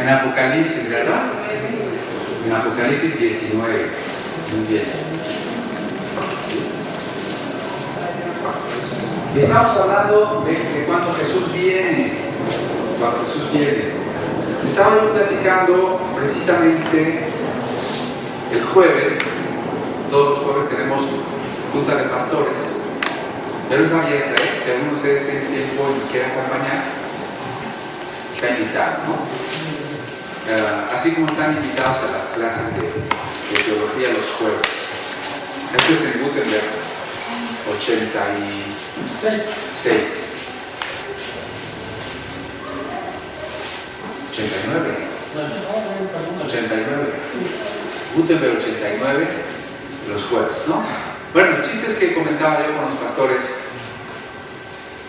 En Apocalipsis, ¿verdad? En Apocalipsis 19. Muy bien. Estamos hablando de cuando Jesús viene. Cuando Jesús viene. Estaba yo platicando precisamente el jueves. Todos los jueves tenemos junta de pastores. Pero es abierta, ¿eh? Si alguno de ustedes tiene tiempo y nos quiere acompañar, está invitado, ¿no? Así como están invitados a las clases de teología los jueves. Esto es en Gutenberg 86. 89. 89. Gutenberg 89 los jueves, ¿no? Bueno, el chiste es que comentaba yo con los pastores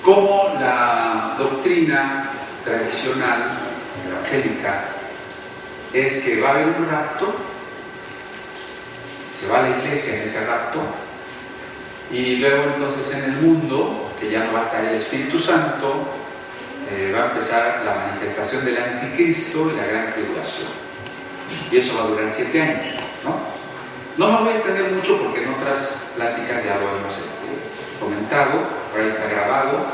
cómo la doctrina tradicional evangélica es que va a haber un rapto, se va a la iglesia en ese rapto, y luego entonces en el mundo, que ya no va a estar el Espíritu Santo, va a empezar la manifestación del anticristo y la gran tribulación. Y eso va a durar 7 años, ¿no? No me voy a extender mucho porque en otras pláticas ya lo hemos comentado, por ahí está grabado,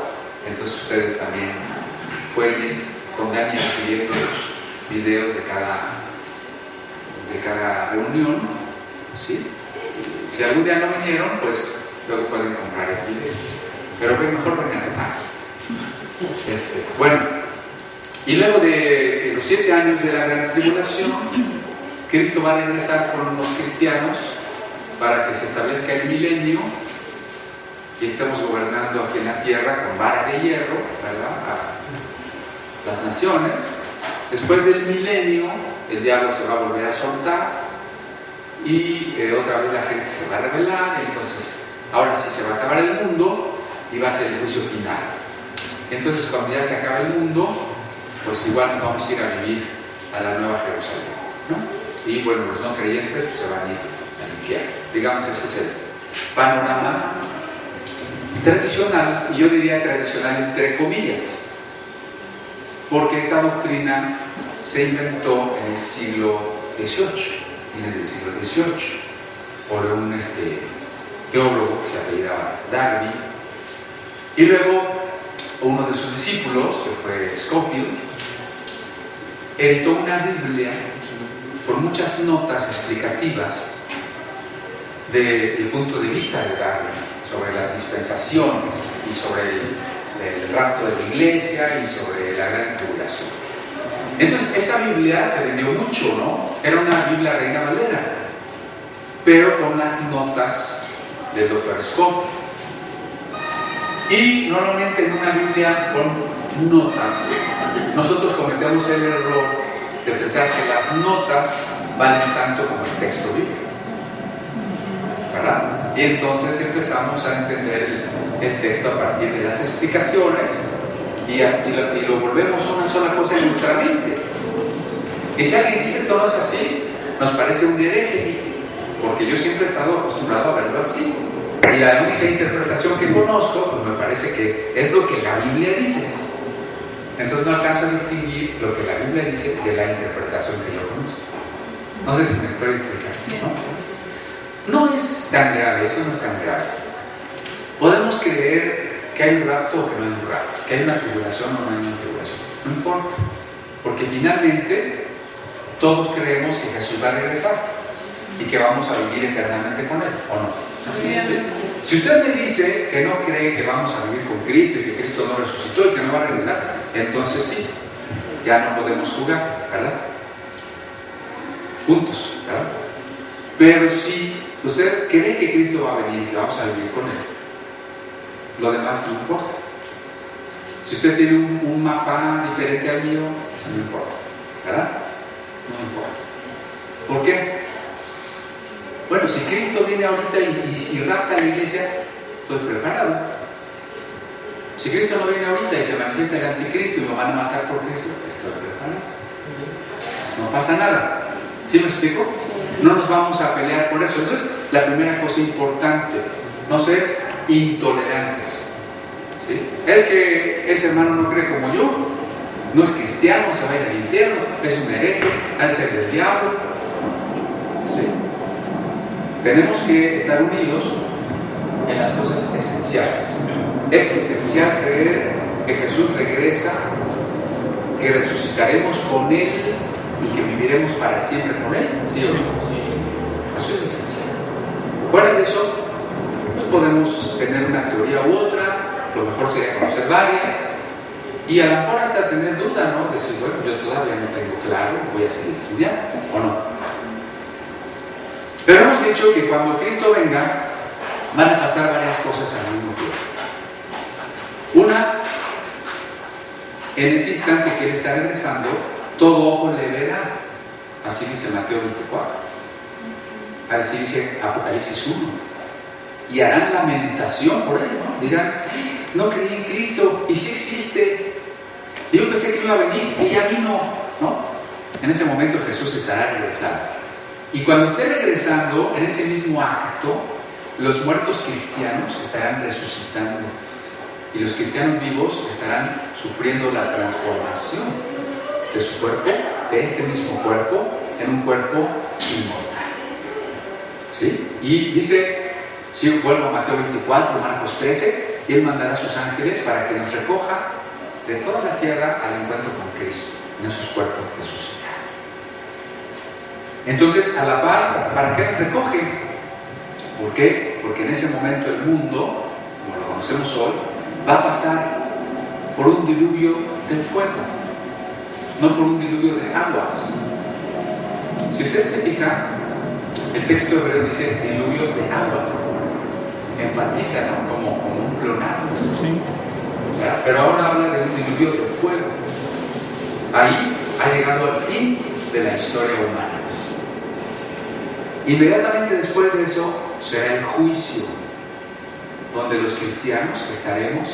entonces ustedes también pueden ir con Dani adquiriendo los videos de cada reunión, ¿sí? Si algún día no vinieron, pues luego pueden comprar el video, pero mejor vengan más. Bueno, y luego de los 7 años de la gran tribulación, Cristo va a regresar con los cristianos para que se establezca el milenio y estemos gobernando aquí en la tierra con vara de hierro, ¿verdad? A las naciones. Después del milenio, el diablo se va a volver a soltar y otra vez la gente se va a rebelar, entonces ahora sí se va a acabar el mundo y va a ser el juicio final. Entonces cuando ya se acabe el mundo, pues igual nos vamos a ir a vivir a la Nueva Jerusalén, ¿no? Y bueno, los no creyentes pues, se van a ir al infierno. Digamos, ese es el panorama tradicional, y yo diría tradicional entre comillas, porque esta doctrina se inventó en el siglo XVIII, fines del siglo XVIII, por un teólogo que se apellidaba Darby, y luego uno de sus discípulos, que fue Scofield, editó una Biblia con muchas notas explicativas del punto de vista de Darby sobre las dispensaciones y sobre el rapto de la iglesia y sobre la gran tribulación. Entonces esa Biblia se vendió mucho, ¿no? Era una Biblia Reina Valera, pero con las notas del Dr. Scofield. Y normalmente en una Biblia con notas nosotros cometemos el error de pensar que las notas valen tanto como el texto bíblico, ¿verdad? Y entonces empezamos a entender el texto a partir de las explicaciones y lo volvemos una sola cosa en nuestra mente. Y si alguien dice todo es así, nos parece un hereje, porque yo siempre he estado acostumbrado a verlo así. Y la única interpretación que conozco, pues me parece que es lo que la Biblia dice. Entonces no alcanzo a distinguir lo que la Biblia dice de la interpretación que yo conozco. No sé si me estoy explicando, ¿no? No es tan grave, eso no es tan grave. Podemos creer que hay un rapto o que no hay un rapto, que hay una tribulación o no hay una tribulación. No importa, porque finalmente todos creemos que Jesús va a regresar y que vamos a vivir eternamente con Él, ¿o no? Si usted me dice que no cree que vamos a vivir con Cristo y que Cristo no resucitó y que no va a regresar, entonces sí, ya no podemos jugar, ¿verdad? Juntos, ¿verdad? Pero si usted cree que Cristo va a venir y que vamos a vivir con Él, lo demás no importa. Si usted tiene un mapa diferente al mío, eso no importa, ¿verdad? No importa. ¿Por qué? Bueno, si Cristo viene ahorita y rapta a la iglesia, estoy preparado. Si Cristo no viene ahorita y se manifiesta el anticristo y me van a matar por Cristo, estoy preparado. Pues no pasa nada. ¿Sí me explico? No nos vamos a pelear por eso. Esa es la primera cosa importante. No ser intolerantes. ¿Sí? Es que ese hermano no cree como yo, no es cristiano. cristiano se va a ir al infierno, es un hereje, ha de ser del diablo. ¿Sí? Tenemos que estar unidos en las cosas esenciales. Es esencial creer que Jesús regresa, que resucitaremos con Él y que viviremos para siempre con Él. ¿Sí o no? Eso es esencial. Fuera de eso, pues podemos tener una teoría u otra, lo mejor sería conocer varias, y a lo mejor hasta tener duda, ¿no? Decir, bueno, yo todavía no tengo claro, voy a seguir estudiando, ¿o no? Pero hemos dicho que cuando Cristo venga, van a pasar varias cosas al mismo tiempo. Una, en ese instante que Él está regresando, todo ojo le verá. Así dice Mateo 24. Así dice Apocalipsis 1. Y harán lamentación por Él, ¿no? Dirán, no creí en Cristo, y sí existe. Y yo pensé que iba a venir, y ya vino, ¿no? En ese momento Jesús estará regresando. Y cuando esté regresando, en ese mismo acto, los muertos cristianos estarán resucitando. Y los cristianos vivos estarán sufriendo la transformación de su cuerpo, de este mismo cuerpo, en un cuerpo inmortal. ¿Sí? Y dice, si vuelvo a Mateo 24, Marcos 13, y Él mandará a sus ángeles para que nos recoja de toda la tierra al encuentro con Cristo, en esos cuerpos resucitados. Entonces, a la par, ¿para qué nos recoge? ¿Por qué? Porque en ese momento el mundo, como lo conocemos hoy, va a pasar por un diluvio de fuego, no por un diluvio de aguas. Si usted se fija, el texto hebreo dice diluvio de aguas, enfatiza, ¿no? como un pleonasmo. Sí. Pero ahora habla de un diluvio de fuego. Ahí ha llegado al fin de la historia humana. Inmediatamente después de eso será el juicio, donde los cristianos estaremos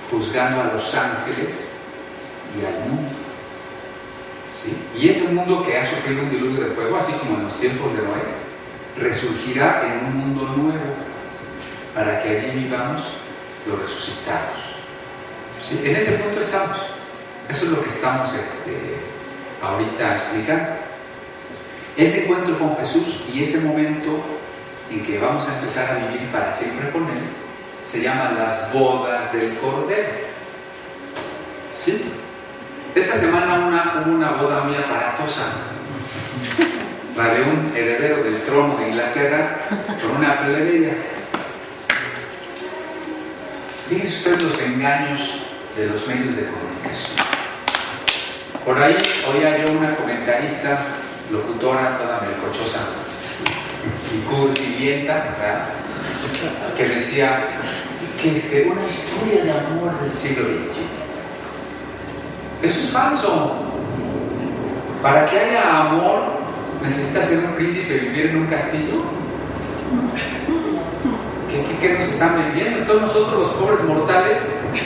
juzgando a los ángeles y al mundo. ¿Sí? Y ese mundo que ha sufrido un diluvio de fuego, así como en los tiempos de Noé, resurgirá en un mundo nuevo, para que allí vivamos los resucitados. ¿Sí? En ese punto estamos. Eso es lo que estamos ahorita explicando. Ese encuentro con Jesús y ese momento en que vamos a empezar a vivir para siempre con Él, se llaman las bodas del Cordero. ¿Sí? Esta semana hubo una boda muy aparatosa, la de un heredero del trono de Inglaterra con una plebeya. Fíjense ustedes los engaños de los medios de comunicación. Por ahí oía yo una comentarista, locutora, toda melcochosa y cursilienta, ¿verdad?, que decía que una historia de amor del siglo XXI. Eso es falso. Para que haya amor, ¿necesita ser un príncipe y vivir en un castillo? ¿Qué nos están vendiendo? Entonces nosotros los pobres mortales,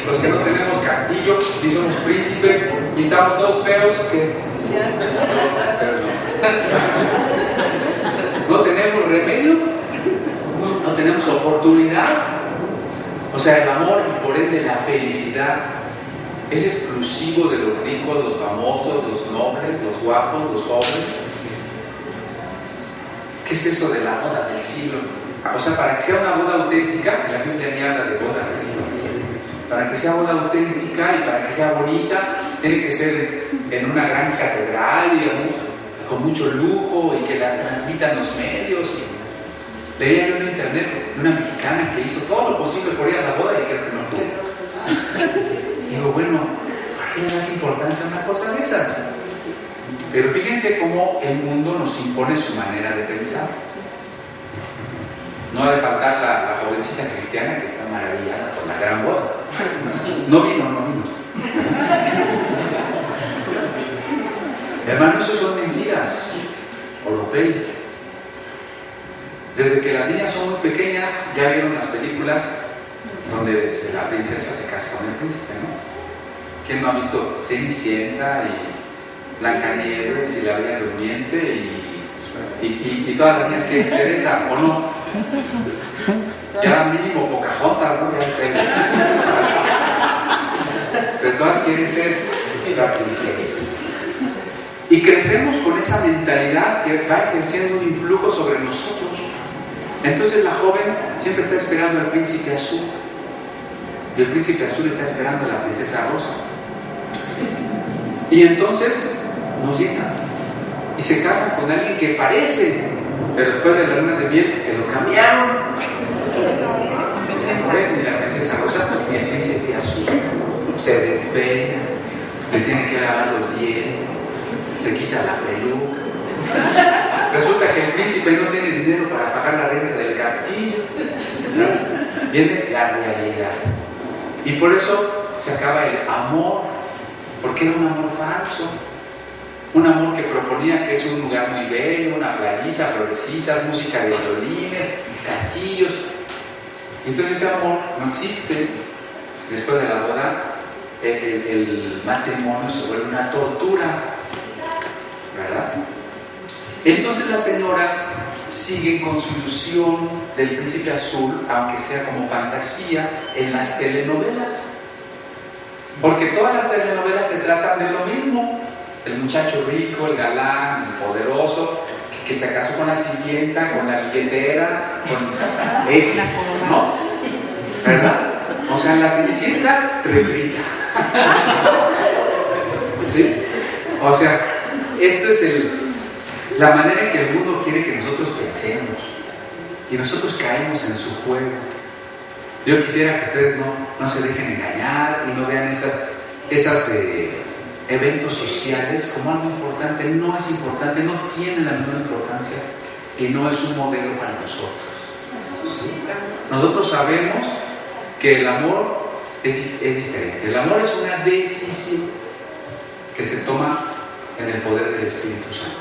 los que no tenemos castillo, ni somos príncipes, y estamos todos feos, ¿qué? ¿No tenemos remedio? ¿No tenemos oportunidad? O sea, el amor y por ende la felicidad es exclusivo de los ricos, los famosos, los nobles, los guapos, los jóvenes. ¿Qué es eso de la boda del siglo? O sea, para que sea una boda auténtica, la Biblia ni habla de boda religiosa. Para que sea boda auténtica y para que sea bonita, tiene que ser en una gran catedral y con mucho lujo y que la transmitan los medios. Leía yo en internet de una mexicana que hizo todo lo posible por ir a la boda y creo que no pudo. Digo, bueno, ¿por qué le das importancia a una cosa de esas? Pero fíjense cómo el mundo nos impone su manera de pensar. No ha de faltar la jovencita cristiana que está maravillada por la gran boda. No vino. Hermanos, eso son mentiras. Oropel. Desde que las niñas son muy pequeñas, ya vieron las películas donde la princesa se casa con el príncipe, ¿no? ¿Quién no ha visto Cenicienta y Blancanieves y La Bella Durmiente y todas las niñas quieren ser esa, o no? Ya mínimo Pocahontas, ¿no? De todas quieren ser la princesa. Y crecemos con esa mentalidad que va ejerciendo un influjo sobre nosotros. Entonces la joven siempre está esperando al príncipe azul. Y el príncipe azul está esperando a la princesa rosa. Y entonces nos llega. Y se casan con alguien que parece, pero después de la luna de miel se lo cambiaron. No es ni la princesa rosa ni el príncipe azul. Se despeina, se tiene que lavar los dientes, se quita la peluca. Resulta que el príncipe no tiene dinero para pagar la renta del castillo. ¿No? Viene la realidad. Y por eso se acaba el amor, porque era un amor falso. Un amor que proponía que es un lugar muy bello, una playita, florecitas, música de violines, castillos. Entonces ese amor no existe. Después de la boda, el matrimonio se vuelve una tortura, ¿verdad? Entonces las señoras siguen con su ilusión del príncipe azul, aunque sea como fantasía, en las telenovelas. Porque todas las telenovelas se tratan de lo mismo. El muchacho rico, el galán, el poderoso, que se casó con la sirvienta, con la billetera, con X, ¿no? ¿Verdad? O sea, la cenicienta refrita. ¿Sí? O sea, esto es la manera en que el mundo quiere que nosotros pensemos. Y nosotros caemos en su juego. Yo quisiera que ustedes no se dejen engañar y no vean esas eventos sociales como algo importante. No es importante, no tiene la misma importancia y no es un modelo para nosotros. ¿Sí? Nosotros sabemos que el amor es diferente. El amor es una decisión que se toma en el poder del Espíritu Santo.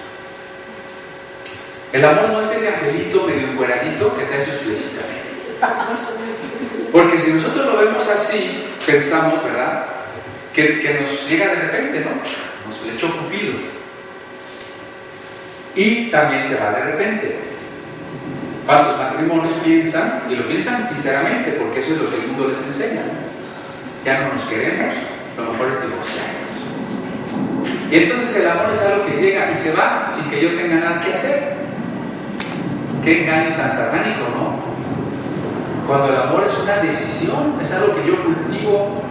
El amor no es ese angelito medio encueradito que trae sus flechitas. Porque si nosotros lo vemos así, pensamos, ¿verdad?, que nos llega de repente, ¿no? Nos le echó pupilos. Y también se va de repente. ¿Cuántos matrimonios piensan? Y lo piensan sinceramente, porque eso es lo que el mundo les enseña, ¿no? Ya no nos queremos, lo mejor es divorciarnos. Y entonces el amor es algo que llega y se va sin que yo tenga nada que hacer. Qué engaño tan satánico, ¿no? Cuando el amor es una decisión, es algo que yo cultivo.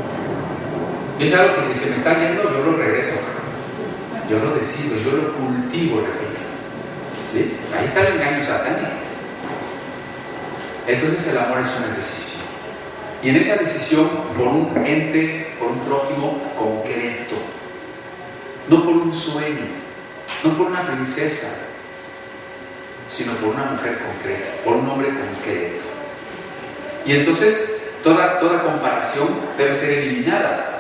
Es algo que si se me está yendo, yo lo regreso. Yo lo decido, yo lo cultivo, repito. ¿Sí? Ahí está el engaño satánico. Entonces el amor es una decisión. Y en esa decisión, por un ente, por un prójimo concreto. No por un sueño, no por una princesa, sino por una mujer concreta, por un hombre concreto. Y entonces toda comparación debe ser eliminada.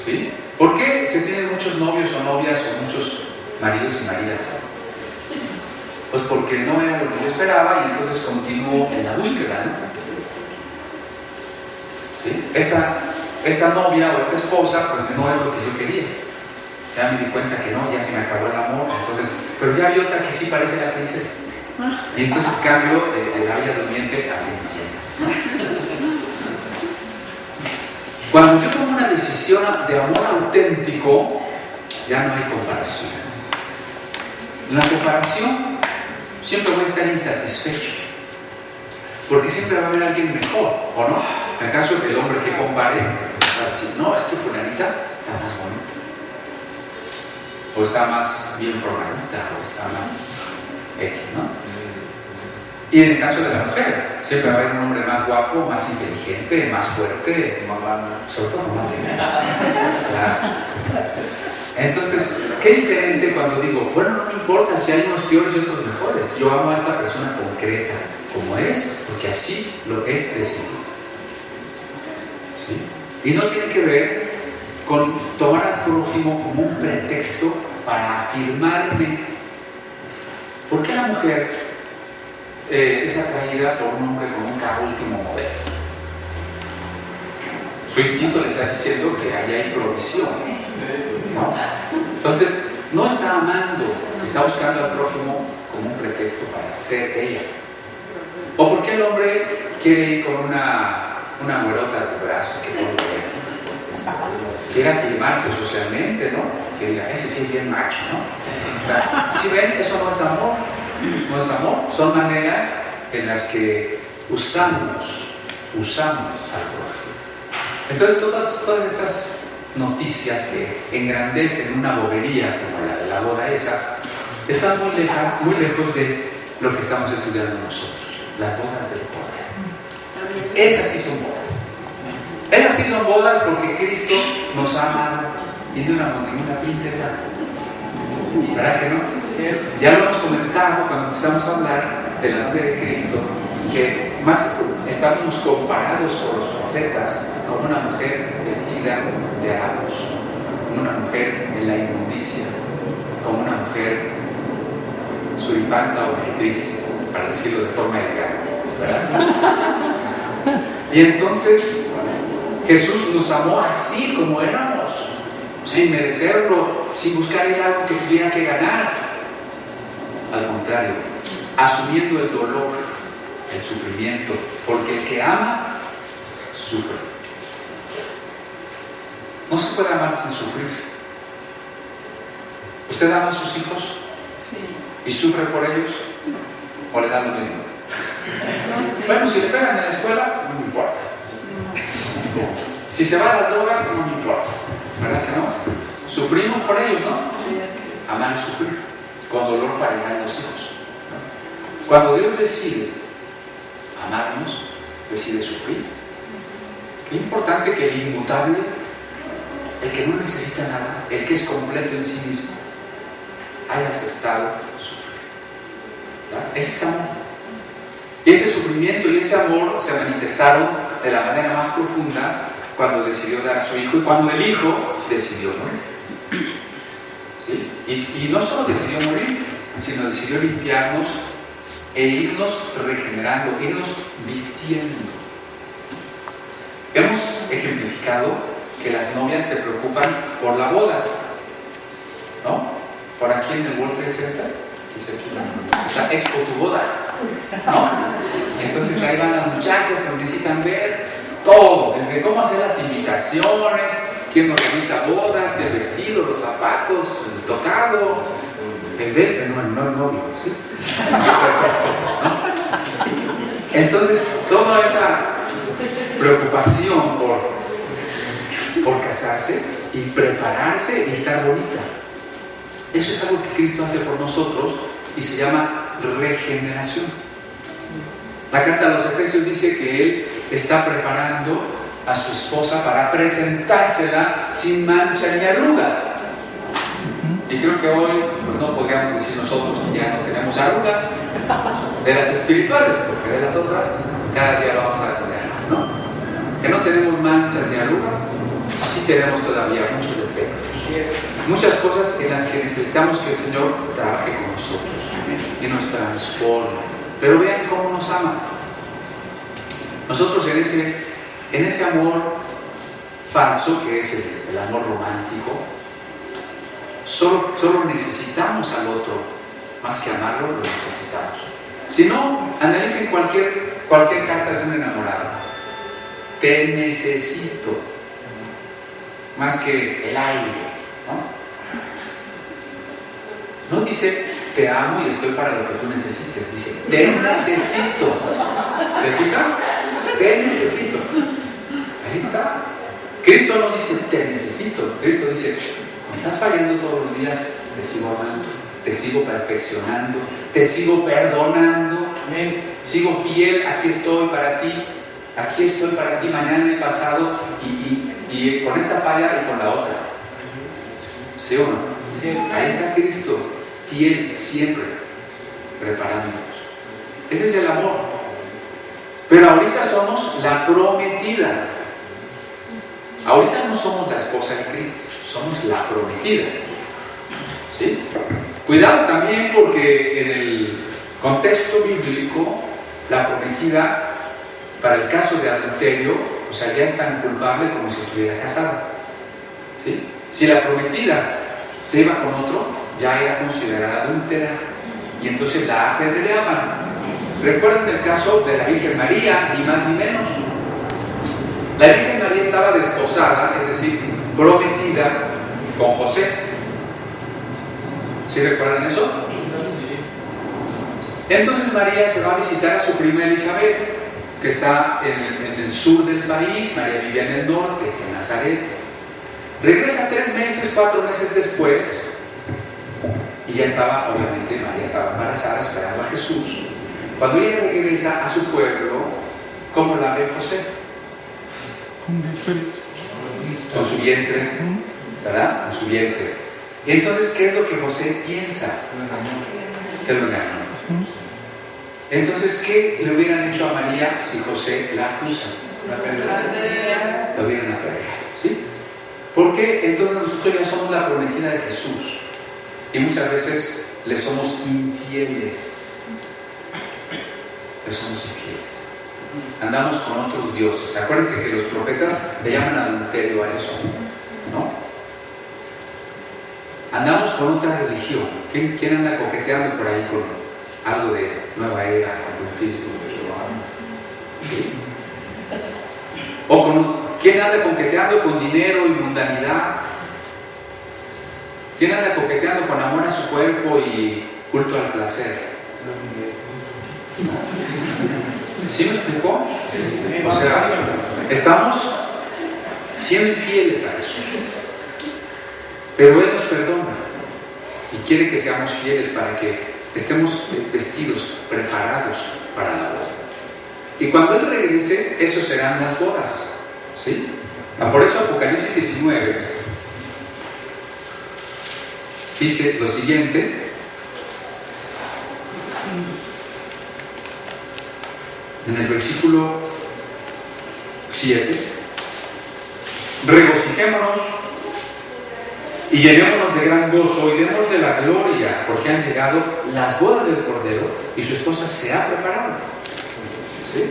¿Sí? ¿Por qué se tienen muchos novios o novias o muchos maridos y maridas? Pues porque no era lo que yo esperaba y entonces continúo en la búsqueda, ¿no? ¿Sí? Esta novia o esta esposa pues no es lo que yo quería. Ya me di cuenta que no, ya se me acabó el amor, entonces, pero ya vi otra que sí parece la princesa. Y entonces cambio de la Bella Durmiente a Cenicienta. Cuando yo tomo una decisión de amor auténtico, ya no hay comparación. En la comparación siempre voy a estar insatisfecho, porque siempre va a haber alguien mejor, ¿o no? En el caso del hombre que compare, va a decir, no, es que fulanita está más bonita, o está más bien formadita, o está más X, ¿no? Y en el caso de la mujer, siempre va a haber un hombre más guapo, más inteligente, más fuerte, más vano, sobre todo más dinero. Claro. Entonces, qué diferente cuando digo, bueno, no me importa si hay unos peores y otros mejores. Yo amo a esta persona concreta, como es, porque así lo he decidido. ¿Sí? Y no tiene que ver con tomar al prójimo como un pretexto para afirmarme. ¿Por qué la mujer es atraída por un hombre con un carro último modelo? Su instinto le está diciendo que allá hay provisión, ¿no? Entonces, no está amando, está buscando al prójimo como un pretexto para ser ella. ¿O por qué el hombre quiere ir con una güerota de brazo que pone quiere afirmarse socialmente, ¿no? Que diga, ese sí es bien macho, ¿no? Si ven, eso no es amor. No es amor, son maneras en las que usamos al prójimo. Entonces, todas estas noticias que engrandecen una bobería como la de la boda esa, están muy lejos de lo que estamos estudiando nosotros, las bodas del poder. Esas sí son bodas. Esas sí son bodas porque Cristo nos ama y no éramos ninguna princesa. ¿Verdad que no? Ya lo hemos comentado cuando empezamos a hablar de la novia de Cristo, que más estábamos comparados por los profetas como una mujer vestida de harapos, como una mujer en la inmundicia, como una mujer suripanta o meretriz, para decirlo de forma elegante, ¿verdad? Y entonces Jesús nos amó así como éramos, sin merecerlo, sin buscar algo que tuviera que ganar. Al contrario, asumiendo el dolor, el sufrimiento, porque el que ama, sufre. No se puede amar sin sufrir. ¿Usted ama a sus hijos? Sí. ¿Y sufre por ellos? ¿O le da lo mismo? Bueno, si le pegan en la escuela, no me importa. Si se va a las drogas, no me importa. ¿Verdad que no? Sufrimos por ellos, ¿no? Amar es sufrir, con dolor para llegar a los hijos. Cuando Dios decide amarnos, decide sufrir. Qué importante que el inmutable, el que no necesita nada, el que es completo en sí mismo, haya aceptado sufrir. ¿Verdad? Ese es amor. Y ese sufrimiento y ese amor se manifestaron de la manera más profunda cuando decidió dar a su hijo y cuando el hijo decidió morir. ¿Sí? Y no solo decidió morir, sino decidió limpiarnos e irnos regenerando, irnos vistiendo. Hemos ejemplificado que las novias se preocupan por la boda, ¿no? Por aquí en el World Trade Center, dice aquí, ¿no? O sea, expo tu boda, ¿no? Entonces ahí van las muchachas que necesitan ver todo, desde cómo hacer las invitaciones, quién organiza bodas, el vestido, los zapatos, el tocado, el no el novio, ¿sí? ¿No? Entonces, toda esa preocupación por casarse y prepararse y estar bonita, eso es algo que Cristo hace por nosotros y se llama regeneración. La carta a los Efesios dice que Él está preparando a su esposa para presentársela sin mancha ni arruga. Y creo que hoy pues, no podríamos decir nosotros que ya no tenemos arrugas de las espirituales, porque de las otras cada día vamos a tener, ¿no? Que no tenemos manchas ni arrugas, sí tenemos todavía muchos defectos, muchas cosas en las que necesitamos que el Señor trabaje con nosotros y nos transforme. Pero vean cómo nos ama. Nosotros en ese amor falso, que es el amor romántico, solo necesitamos al otro, más que amarlo, lo necesitamos. Si no, analicen cualquier carta de un enamorado. Te necesito, más que el aire, ¿no? No dice te amo y estoy para lo que tú necesites, dice te necesito. ¿Se fijan? Te necesito. Ahí está. Cristo no dice te necesito, Cristo dice me estás fallando todos los días, te sigo amando, te sigo perfeccionando, te sigo perdonando, sigo fiel, aquí estoy para ti mañana y pasado y con esta falla y con la otra. ¿Sí o no? Sí. Ahí está Cristo, fiel siempre, preparándonos. Ese es el amor. Pero ahorita somos la prometida. Ahorita no somos la esposa de Cristo, somos la prometida. ¿Sí? Cuidado también porque en el contexto bíblico, la prometida, para el caso de adulterio, o sea, ya es tan culpable como si estuviera casada. ¿Sí? Si la prometida se iba con otro, ya era considerada adúltera y entonces la apedreaban. Recuerden el caso de la Virgen María, ni más ni menos. La Virgen María estaba desposada, es decir, prometida con José. ¿Sí recuerdan eso? Entonces María se va a visitar a su prima Elizabeth, que está en el sur del país. María vivía en el norte, en Nazaret. Regresa 3 meses, 4 meses después, y ya estaba, obviamente, María estaba embarazada, esperando a Jesús. Cuando ella regresa a su pueblo, ¿cómo la ve José? Con su vientre, ¿verdad? Con su vientre. Y entonces, ¿qué es lo que José piensa? Que lo engañó. Entonces, ¿qué le hubieran hecho a María si José la acusa? La hubieran apedreado, ¿sí? Porque entonces nosotros ya somos la prometida de Jesús y muchas veces le somos infieles. Le somos infieles. Andamos con otros dioses. Acuérdense que los profetas le llaman adulterio a eso, ¿no? Andamos con otra religión. ¿Quién anda coqueteando por ahí con algo de nueva era, ocultismo? ¿Sí? O ¿quién anda coqueteando con dinero y mundanidad? ¿Quién anda coqueteando con amor a su cuerpo y culto al placer? ¿Sí me explicó? O sea, estamos siendo infieles a eso. Pero Él nos perdona y quiere que seamos fieles para que estemos vestidos, preparados para la boda. Y cuando Él regrese, eso serán las bodas, ¿sí? Por eso Apocalipsis 19 dice lo siguiente. En el versículo 7: regocijémonos y llenémonos de gran gozo y demos de la gloria, porque han llegado las bodas del Cordero y su esposa se ha preparado. ¿Sí?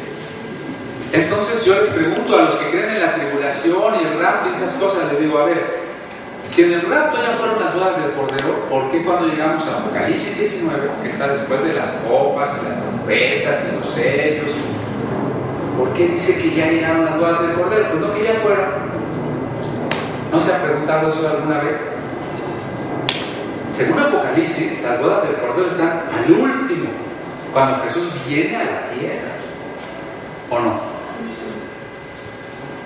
Entonces yo les pregunto a los que creen en la tribulación y el rapto y esas cosas, les digo, a ver, si en el rapto ya fueron las bodas del Cordero, ¿por qué cuando llegamos a Apocalipsis 19, que está después de las copas y las trompetas y los sellos, ¿por qué dice que ya llegaron las bodas del Cordero? Pues no, que ya fueron. ¿No se ha preguntado eso alguna vez? Según Apocalipsis, las bodas del Cordero están al último, cuando Jesús viene a la tierra. ¿O no?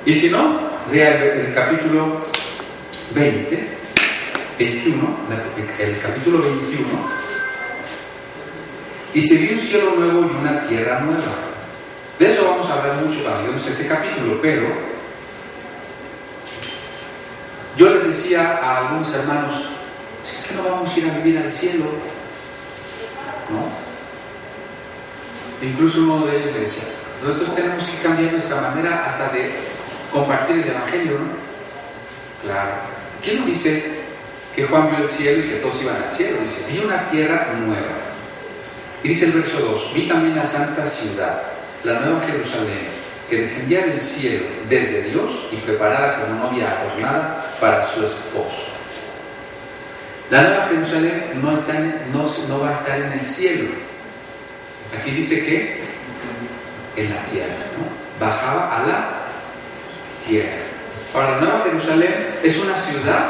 Y si no, lea el capítulo 21, el capítulo 21, y se vio un cielo nuevo y una tierra nueva. De eso vamos a hablar mucho cuando lleguemos a ese capítulo, pero yo les decía a algunos hermanos, si es que no vamos a ir a vivir al cielo, ¿no? Incluso uno de ellos me decía, nosotros tenemos que cambiar nuestra manera hasta de compartir el Evangelio, ¿no? Claro. ¿Quién no dice que Juan vio el cielo y que todos iban al cielo? Dice, vi una tierra nueva. Y dice el verso 2, vi también la santa ciudad, la nueva Jerusalén, que descendía del cielo desde Dios y preparada como novia adornada para su esposo. La nueva Jerusalén no va a estar en el cielo. Aquí dice que en la tierra, ¿no? Bajaba a la tierra. Ahora, la nueva Jerusalén es una ciudad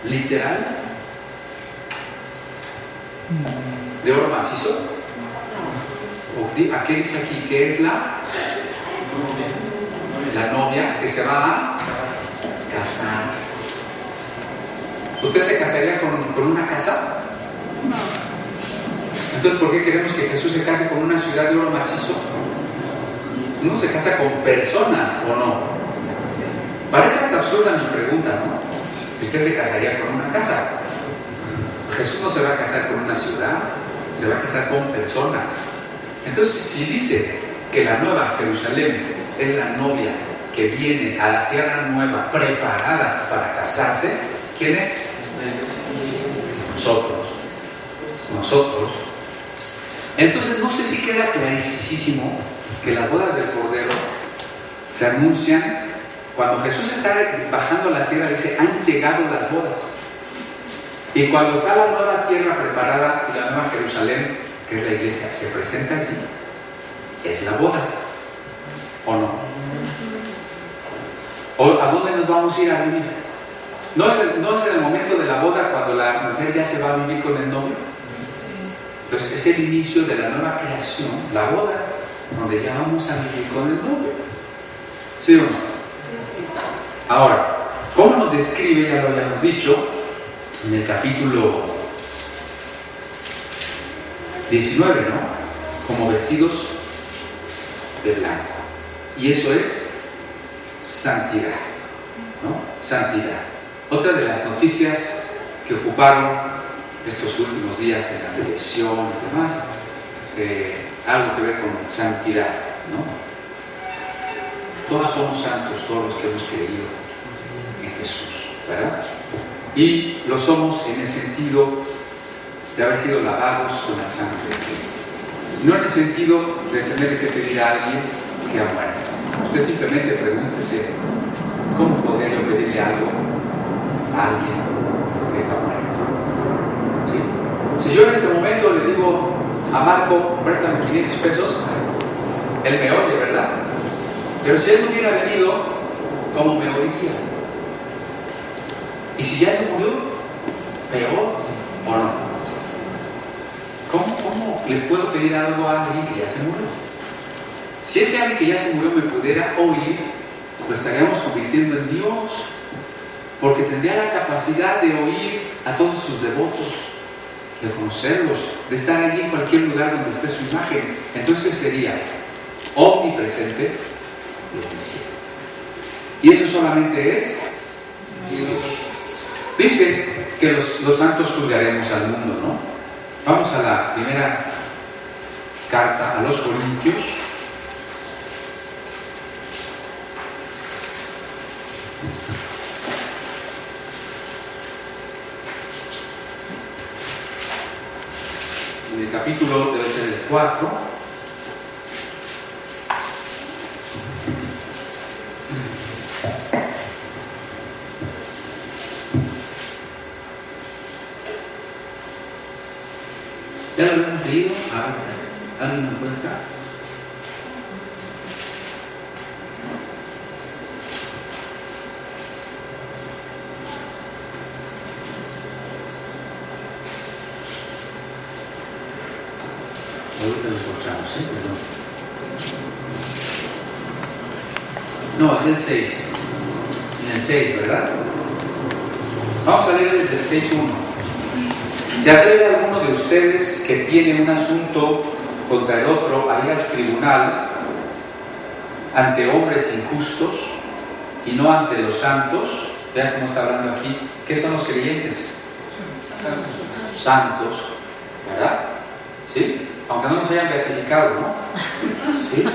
literal de oro macizo. ¿A qué dice aquí? Que es la novia que se va a casar. ¿Usted se casaría con una casa? No. Entonces, ¿por qué queremos que Jesús se case con una ciudad de oro macizo? Uno se casa con personas, ¿o no? Parece hasta absurda mi pregunta, ¿no? ¿Usted se casaría con una casa? Jesús no se va a casar con una ciudad, se va a casar con personas. Entonces, si dice que la nueva Jerusalén es la novia que viene a la tierra nueva preparada para casarse, ¿quién es? Nosotros. Entonces, no sé si queda clarísimo que las bodas del Cordero se anuncian cuando Jesús está bajando a la tierra. Dice, han llegado las bodas. Y cuando está la nueva tierra preparada y la nueva Jerusalén, que es la iglesia, se presenta allí, es la boda, ¿o no? ¿O a dónde nos vamos a ir a vivir? ¿No es en el momento de la boda cuando la mujer ya se va a vivir con el novio? Entonces es el inicio de la nueva creación, la boda, donde ya vamos a vivir con el novio. ¿Sí o no? Ahora, ¿cómo nos describe? Ya lo habíamos dicho en el capítulo 19, ¿no? Como vestidos de blanco. Y eso es santidad, ¿no? Santidad. Otra de las noticias que ocuparon estos últimos días en la televisión y demás, algo que ver con santidad, ¿no? Todos somos santos, todos los que hemos creído en Jesús, ¿verdad? Y lo somos en el sentido de haber sido lavados con la sangre de Cristo. No en el sentido de tener que pedir a alguien que ha muerto. Usted simplemente pregúntese, ¿cómo podría yo pedirle algo a alguien que está muerto? ¿Sí? Si yo en este momento le digo a Marco, préstame 500 pesos, él me oye, ¿verdad? Pero si él no hubiera venido, ¿cómo me oiría? Y si ya se murió, peor o no. ¿Cómo le puedo pedir algo a alguien que ya se murió? Si ese alguien que ya se murió me pudiera oír, lo estaríamos convirtiendo en Dios, porque tendría la capacidad de oír a todos sus devotos, de conocerlos, de estar allí en cualquier lugar donde esté su imagen. Entonces sería omnipresente y omnisciente. Y eso solamente es Dios. Dice que los santos juzgaremos al mundo, ¿no? Vamos a la primera carta a los Corintios. En el capítulo debe ser el 4. ¿Ya lo hemos leído? ¿Alguien me encuentra? Ahorita lo encontramos, perdón. No, es el 6. En el 6, ¿verdad? Vamos a leer desde el 6.1. ¿Se atreve alguno de ustedes que tiene un asunto contra el otro a ir al tribunal ante hombres injustos y no ante los santos? Vean cómo está hablando aquí. ¿Qué son los creyentes? Santos, ¿verdad? ¿Sí? Aunque no nos hayan beatificado, ¿no? ¿Sí?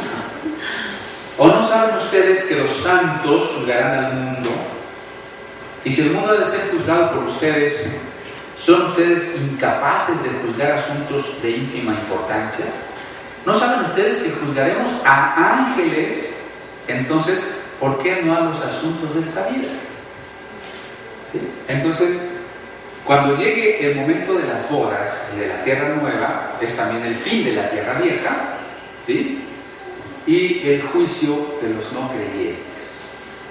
¿O no saben ustedes que los santos juzgarán al mundo? Y si el mundo ha de ser juzgado por ustedes, ¿son ustedes incapaces de juzgar asuntos de ínfima importancia? ¿No saben ustedes que juzgaremos a ángeles? Entonces, ¿por qué no a los asuntos de esta vida? ¿Sí? Entonces, cuando llegue el momento de las bodas y de la tierra nueva, es también el fin de la tierra vieja, ¿sí? Y el juicio de los no creyentes.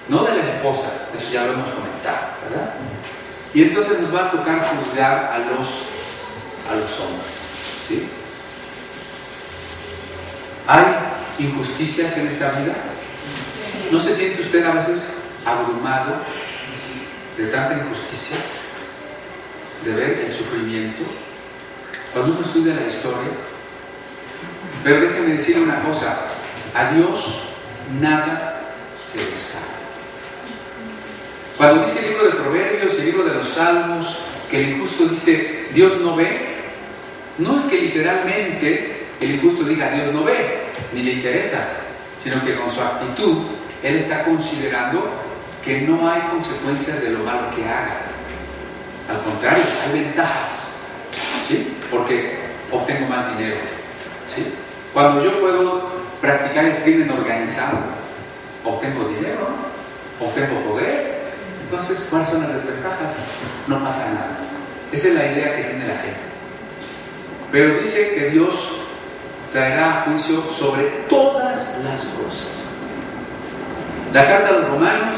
No de la esposa, eso ya lo hemos comentado, ¿verdad? Y entonces nos va a tocar juzgar a los hombres, ¿sí? ¿Hay injusticias en esta vida? ¿No se siente usted a veces abrumado de tanta injusticia? De ver el sufrimiento cuando uno estudia la historia. Pero déjeme decirle una cosa: a Dios nada se le escapa. Cuando dice el libro de Proverbios y el libro de los Salmos que el injusto dice Dios no ve, no es que literalmente el injusto diga Dios no ve, ni le interesa, sino que con su actitud él está considerando que no hay consecuencias de lo malo que haga. Al contrario, hay ventajas, ¿sí? Porque obtengo más dinero, ¿sí? Cuando yo puedo practicar el crimen organizado, obtengo dinero, obtengo poder. Entonces, ¿cuáles son las desventajas? No pasa nada. Esa es la idea que tiene la gente. Pero dice que Dios traerá juicio sobre todas las cosas. La carta a los Romanos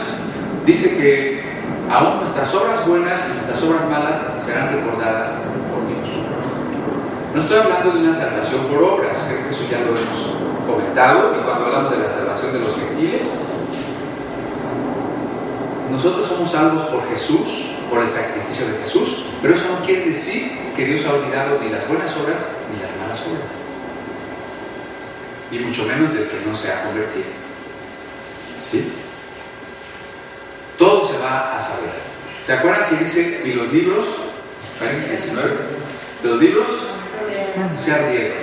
dice que aún nuestras obras buenas y nuestras obras malas serán recordadas por Dios. No estoy hablando de una salvación por obras, creo que eso ya lo hemos comentado, y cuando hablamos de la salvación de los gentiles, nosotros somos salvos por Jesús, por el sacrificio de Jesús, pero eso no quiere decir que Dios ha olvidado ni las buenas obras ni las malas obras, y mucho menos del que no se ha convertido. ¿Sí? Todo se va a saber. ¿Se acuerdan que dice, y los libros, página 19, los libros se abrieron?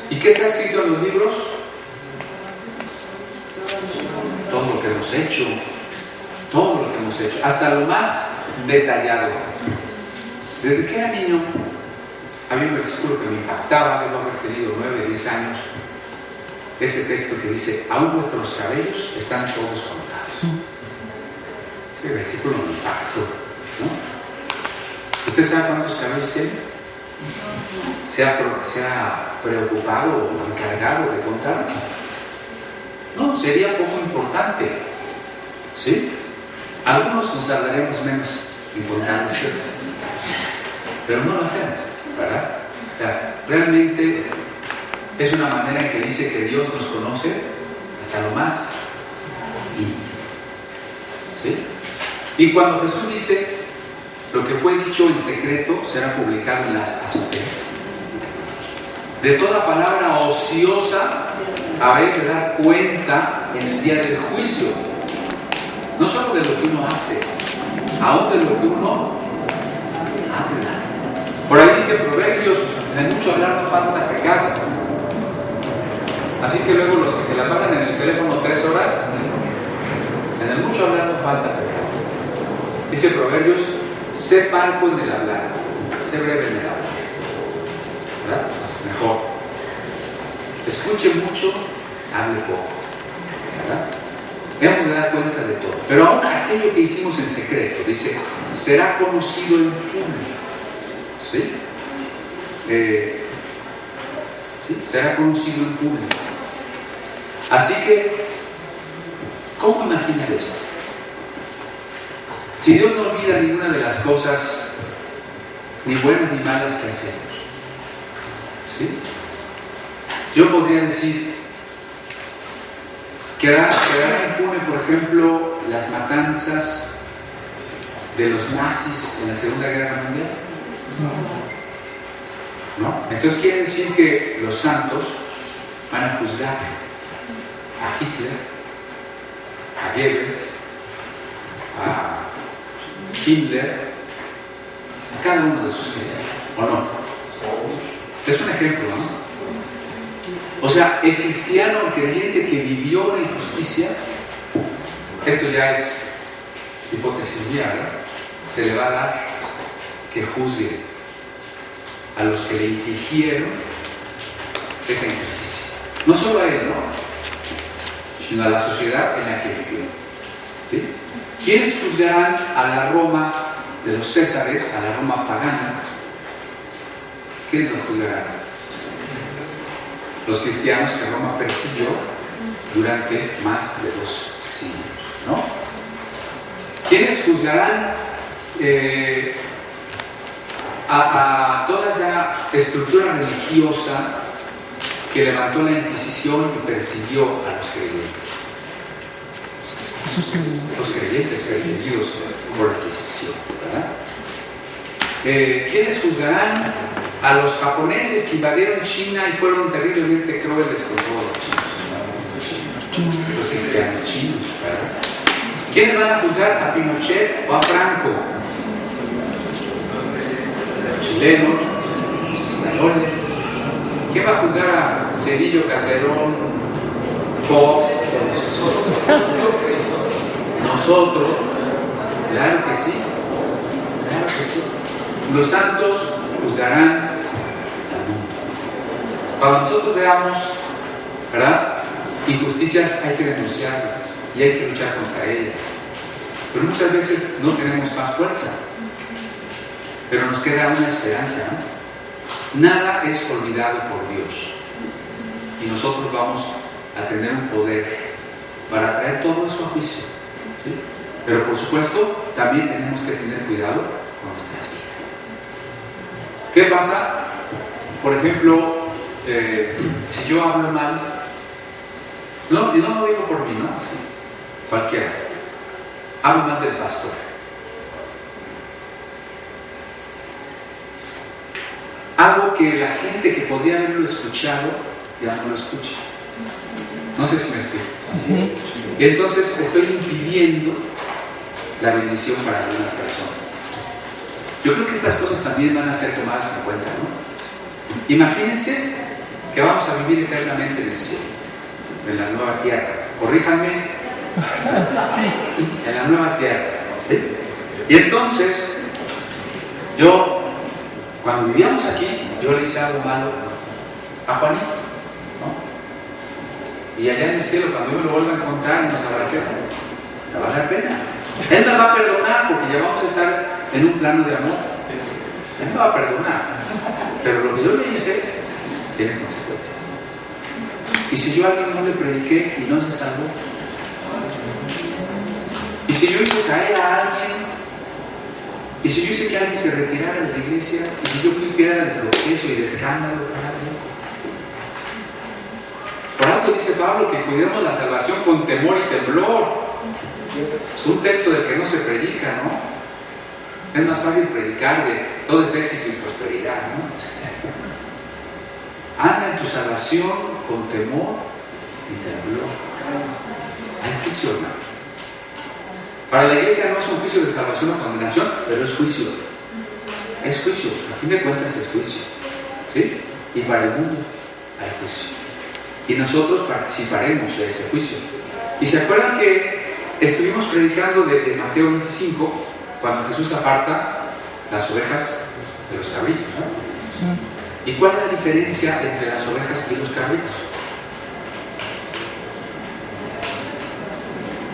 ¿Y qué está escrito en los libros? Todo lo que hemos hecho, todo lo que hemos hecho, hasta lo más detallado. Desde que era niño, había un versículo que me impactaba, debo haber tenido 9, 10 años, ese texto que dice, aún vuestros cabellos están todos contados. Ese versículo me impactó, ¿no? ¿Usted sabe cuántos cabellos tiene? ¿Se ha preocupado o encargado de contar? No, sería poco importante, ¿sí? Algunos nos tardaremos menos en contar, pero no lo hacemos, ¿verdad? O sea, realmente es una manera en que dice que Dios nos conoce hasta lo más íntimo, ¿sí? Y cuando Jesús dice, lo que fue dicho en secreto será publicado en las azoteas. De toda palabra ociosa habéis de dar cuenta en el día del juicio. No solo de lo que uno hace, aún de lo que uno habla. Por ahí dice Proverbios, en el mucho hablar no falta pecado. Así que luego los que se la pasan en el teléfono 3 horas, en el mucho hablar no falta pecado. Dice Proverbios, sé parco en el hablar, sé breve en el hablar. ¿Verdad? Pues mejor. Escuche mucho, hable poco. ¿Verdad? Hemos de dar cuenta de todo. Pero aún aquello que hicimos en secreto, dice, será conocido en público. ¿Sí? ¿Sí? Será conocido en público. Así que, ¿cómo imaginar esto? Si Dios no olvida ninguna de las cosas, ni buenas ni malas que hacemos, ¿sí? Yo podría decir, ¿quedará impune, por ejemplo, las matanzas de los nazis en la Segunda Guerra Mundial? ¿No? Entonces quiere decir que los santos van a juzgar a Hitler, a Goebbels, a Hitler, a cada uno de sus generales, ¿o no? Es un ejemplo, ¿no? O sea, el cristiano, el creyente que vivió la injusticia, esto ya es hipótesis mía, ¿verdad? Se le va a dar que juzgue a los que le infligieron esa injusticia. No solo a él, ¿no? Sino a la sociedad en la que vivió. ¿Sí? ¿Quiénes juzgarán a la Roma de los Césares, a la Roma pagana? ¿Quiénes los juzgarán? Los cristianos que Roma persiguió durante más de 2 siglos, ¿no? ¿Quiénes juzgarán a toda esa estructura religiosa que levantó la Inquisición y persiguió a los creyentes? Los creyentes perseguidos por la Inquisición, ¿verdad? ¿Quiénes juzgarán a los japoneses que invadieron China y fueron terriblemente crueles con todos los chinos? Los cristianos chinos, ¿verdad? ¿Quiénes van a juzgar a Pinochet o a Franco? Los chilenos, los españoles. ¿Quién va a juzgar a Cedillo, Calderón, Fox? Nosotros. Claro que sí. Claro que sí. Los santos juzgarán al mundo. Cuando nosotros veamos, ¿verdad?, injusticias, hay que denunciarlas y hay que luchar contra ellas. Pero muchas veces no tenemos más fuerza. Pero nos queda una esperanza, ¿no? Nada es olvidado por Dios. Y nosotros vamos a tener un poder para traer todo eso a juicio, ¿sí? Pero por supuesto, también tenemos que tener cuidado con nuestras vidas. ¿Qué pasa? Por ejemplo, si yo hablo mal, y no lo digo por mí, ¿no? Sí, cualquiera. Hablo mal del pastor. Algo que la gente que podía haberlo escuchado, ya no lo escucha. No sé si me explico. Y entonces estoy impidiendo la bendición para algunas personas. Yo creo que estas cosas también van a ser tomadas en cuenta, ¿no? Imagínense que vamos a vivir eternamente en el cielo, en la nueva tierra. Corríjanme. En la nueva tierra. ¿Sí? Y entonces, cuando vivíamos aquí, yo le hice algo malo a Juanito, ¿no? Y allá en el cielo, cuando yo me lo vuelva a encontrar y nos abracemos, me va a dar pena. Él me va a perdonar porque ya vamos a estar en un plano de amor. Él me va a perdonar. Pero lo que yo le hice tiene consecuencias. Y si yo a alguien no le prediqué y no se salvó, y si yo hice caer a alguien, y si yo hice que alguien se retirara de la iglesia, y si yo fui piedra de tropiezo y de escándalo para alguien. Por algo dice Pablo que cuidemos la salvación con temor y temblor. Es un texto del que no se predica, ¿no? Es más fácil predicar de todo es éxito y prosperidad, ¿no? Anda en tu salvación con temor y temblor. Hay juicio, ¿no? Para la iglesia no es un juicio de salvación o condenación, pero es juicio. Es juicio, a fin de cuentas es juicio. ¿Sí? Y para el mundo hay juicio. Y nosotros participaremos de ese juicio. Y se acuerdan que estuvimos predicando de Mateo 25, cuando Jesús aparta las ovejas de los cabritos, ¿no? ¿Y cuál es la diferencia entre las ovejas y los cabritos?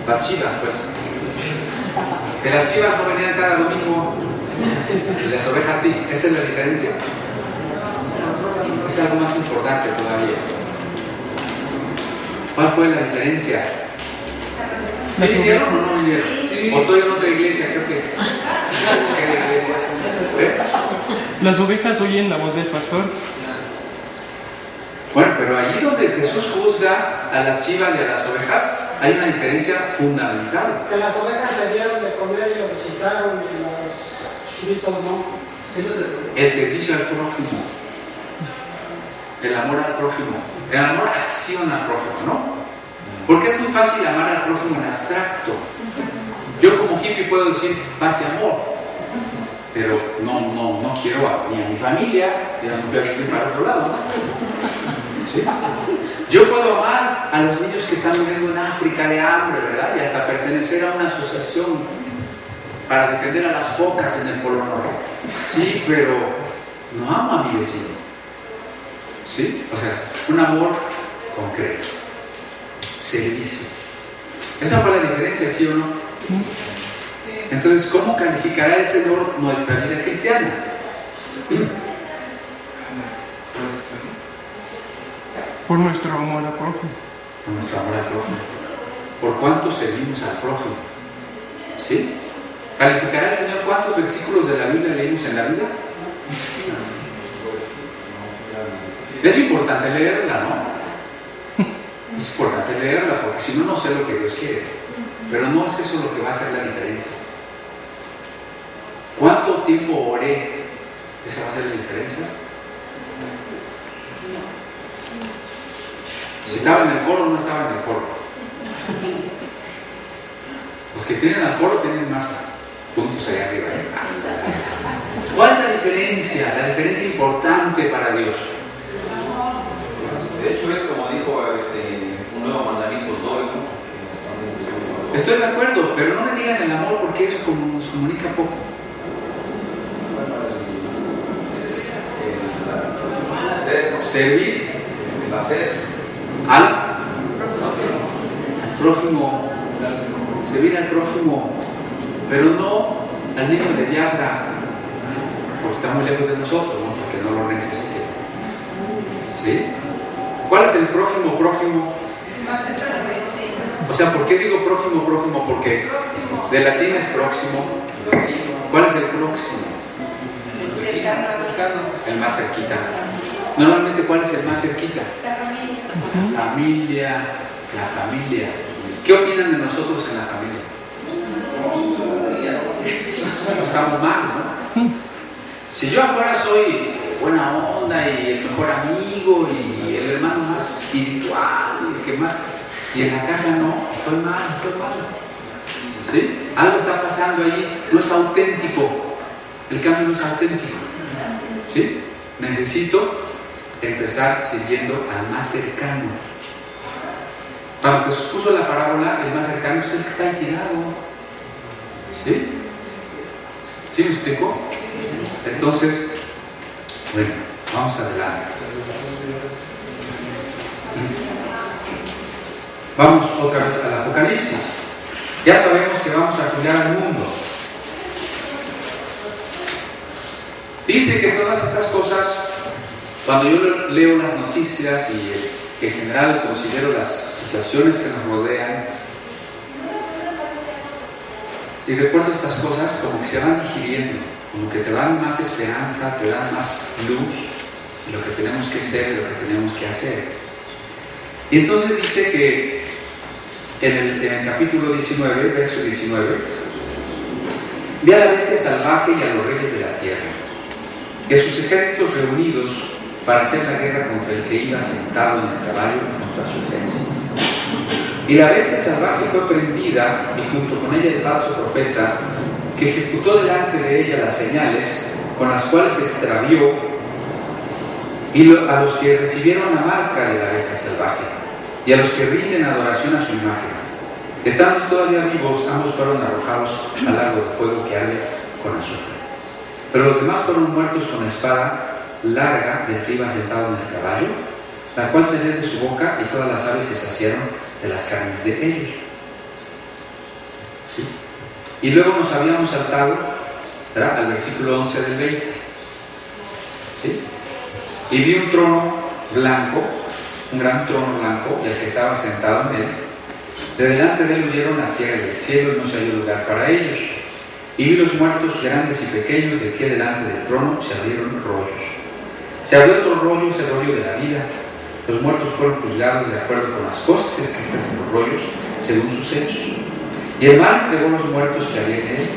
Las chivas, pues. Que las chivas no venían cada domingo y las ovejas sí. ¿Esa es la diferencia? Es algo más importante todavía. ¿Cuál fue la diferencia? ¿Sí vinieron o no vinieron? Sí. ¿O estoy en otra iglesia? Creo que. Las ovejas oyen la voz del pastor. Bueno, pero allí donde Jesús juzga a las chivas y a las ovejas, hay una diferencia fundamental. Que las ovejas le dieron de comer y lo visitaron y los chivitos no. El servicio al prójimo, el amor al prójimo, el amor acción al prójimo, ¿no? Porque es muy fácil amar al prójimo en abstracto. Yo como hippie puedo decir paz y amor, pero no quiero ni a mi familia, ya no voy a ir para otro lado, ¿no? ¿Sí? Yo puedo amar a los niños que están muriendo en África de hambre, ¿verdad? Y hasta pertenecer a una asociación para defender a las focas en el Polo Norte. Sí, pero no amo a mi vecino. ¿Sí? O sea, un amor concreto. Servicio. Esa fue la diferencia, ¿sí o no? Entonces, ¿cómo calificará el Señor nuestra vida cristiana? Por nuestro amor al prójimo. Por nuestro amor al prójimo. ¿Por cuánto servimos al prójimo? ¿Sí? ¿Calificará el Señor cuántos versículos de la Biblia leímos en la vida? Es importante leerla, ¿no? Es importante leerla, porque si no, no sé lo que Dios quiere. Pero no es eso lo que va a hacer la diferencia. ¿Cuánto tiempo oré? ¿Esa va a ser la diferencia? Si estaba en el coro o no estaba en el coro. Los que tienen al coro tienen más puntos allá arriba. ¿Cuál es la diferencia? La diferencia importante para Dios. De hecho es como dijo un nuevo mandamiento os doy, ¿no? Estoy de acuerdo, pero no me digan el amor porque eso como nos comunica poco. Servir, el hacer al prójimo, servir al prójimo, pero no al niño de diabla, porque está muy lejos de nosotros, ¿no? Porque no lo necesite. ¿Sí? ¿Cuál es el prójimo? Más cerca de la iglesia. O sea, ¿por qué digo prójimo, prójimo? Porque de latín es próximo. ¿Cuál es el próximo? El más cerquita. Normalmente, ¿cuál es el más cerquita? La familia. La familia. ¿Qué opinan de nosotros en la familia? No estamos mal, ¿no? Si yo afuera soy buena onda y el mejor amigo y el hermano más espiritual y el que más, y en la casa no, estoy mal. ¿Sí? Algo está pasando ahí, no es auténtico. El cambio no es auténtico. ¿Sí? Necesito empezar sirviendo al más cercano. Cuando Jesús puso la parábola, el más cercano es el que está ahí tirado. ¿Sí? ¿Sí me explico? Entonces, bueno, vamos adelante. Vamos otra vez al Apocalipsis. Ya sabemos que vamos a cuidar al mundo. Dice que todas estas cosas, cuando yo leo las noticias y en general considero las situaciones que nos rodean, y recuerdo estas cosas, como que se van digiriendo, como que te dan más esperanza, te dan más luz de lo que tenemos que ser, de lo que tenemos que hacer. Y entonces dice que en el capítulo 19, verso 19, vi a la bestia salvaje y a los reyes de la tierra, y a sus ejércitos reunidos para hacer la guerra contra el que iba sentado en el caballo y contra su ejército. Y la bestia salvaje fue prendida, y junto con ella el falso profeta, que ejecutó delante de ella las señales con las cuales extravió a los que recibieron la marca de la bestia salvaje y a los que rinden adoración a su imagen. Estando todavía vivos, ambos fueron arrojados al lago de fuego que arde con azufre. Pero los demás fueron muertos con espada larga del que iba sentado en el caballo, la cual salió de su boca, y todas las aves se saciaron de las carnes de ellos. ¿Sí? Y luego nos habíamos saltado, ¿verdad?, al versículo 11 del 20. ¿Sí? Y vi un trono blanco, un gran trono blanco, y el que estaba sentado en él. De delante de él huyeron la tierra y el cielo, y no se halló lugar para ellos. Y vi los muertos grandes y pequeños de pie delante del trono, se abrieron rollos. Se abrió otro rollo, ese rollo de la vida. Los muertos fueron juzgados de acuerdo con las cosas escritas en los rollos, según sus hechos. Y el mar entregó los muertos que había en él,